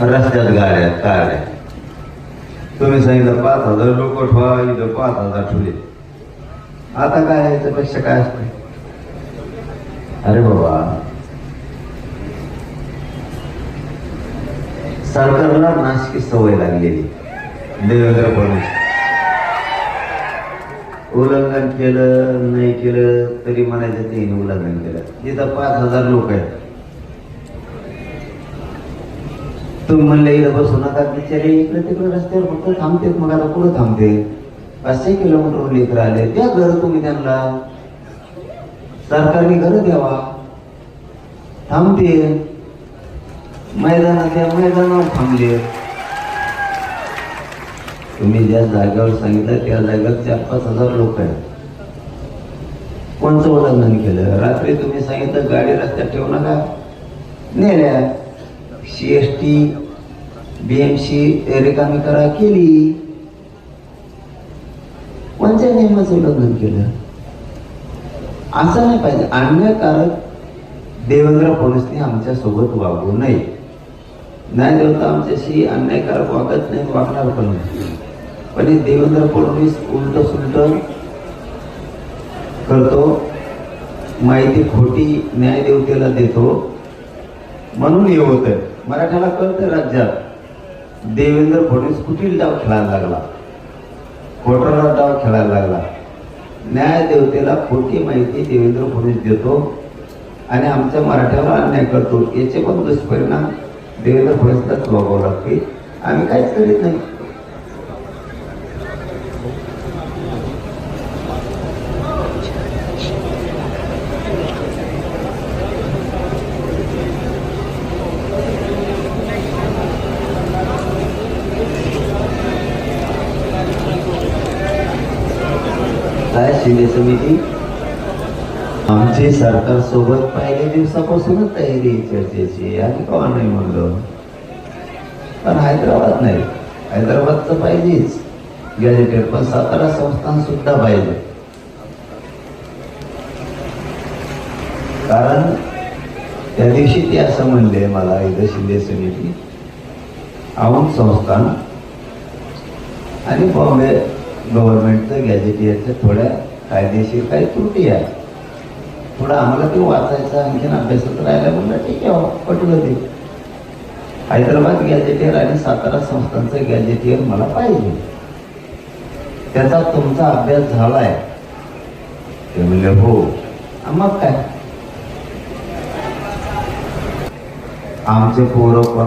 रस्त्यात गाड्या काढल्या. तुम्ही सांगितलं 5,000 लोक ठेवा, इथं 5,000 ठेवले. आता काय याच्यापेक्षा काय असतं? अरे बाबा, सरकारला नाशकी सवय लागलेली. देवेंद्र फडणवीस उल्लंघन केलं नाही केलं तरी म्हणायचं ते उल्लंघन केलं. तिथं 5,000 लोक आहेत. तुम्ही म्हणले इथं बसू नका, बिचारे इकडे तिकडे रस्त्यावर फक्त थांबतेत. मग आता पुढे थांबते. 500 किलोमीटर लेकर आले, द्या घर तुम्ही त्यांना. सरकारने घर द्यावा, थांबते. मैदानात त्या मैदानावर थांबले. तुम्ही ज्या जागेवर सांगितलं त्या जागेवर 4-5 हजार लोक आहेत. कोणचं उल्लंघन केलं? रात्री तुम्ही सांगितलं गाडी रस्त्यात ठेवू नका, नेल्या. CST BMC रिकामी करा, केली. कोणत्या नियमाचं उल्लंघन केलं? असं नाही पाहिजे. अन्यायकारक देवेंद्र फडणवीसने आमच्या सोबत वागू नये. नाही देवता आमच्याशी अन्यायकारक वागत नाही, वागणार पण नाही. पण हे देवेंद्र फडणवीस उलट सुलट करतो, माहिती खोटी न्यायदेवतेला देतो, म्हणून हे होत आहे. मराठ्याला कळतं राज्यात देवेंद्र फडणवीस कुठील डाव खेळायला लागला, खोटाला डाव खेळायला लागला. न्यायदेवतेला खोटी माहिती देवेंद्र फडणवीस देतो आणि आमच्या मराठ्याला अन्याय करतो. याचे पण दुष्परिणाम देवेंद्र फडणवीसलाच भोगावं लागते. आम्ही काहीच करीत नाही. काय शिंदे समिती आमची सरकार सोबत पहिल्या दिवसापासूनच तयारी चर्चेची. आम्ही केव्हा नाही म्हणलो. पण हैदराबाद नाही, हैदराबादचं पाहिजेच गॅजेटेड, पण सातारा संस्थान सुद्धा पाहिजे. कारण त्या दिवशी ते असं म्हणले मला, इथं शिंदे समिती, औंध संस्थान आणि बॉम्बे गव्हर्नमेंटचं गॅजेटियरच्या थोड्या कायदेशीर काही त्रुटी आहे. थोडं आम्हाला ते वाचायचं, आणखीन अभ्यासात राहायला म्हणलं ठीक आहे, पटलं ते. हैदराबाद गॅजेटियर आणि सातारा संस्थांचं गॅजेटियर मला पाहिजे. त्याचा तुमचा अभ्यास झालाय? ते म्हणले हो. मग काय, आमचे पोरं कोणा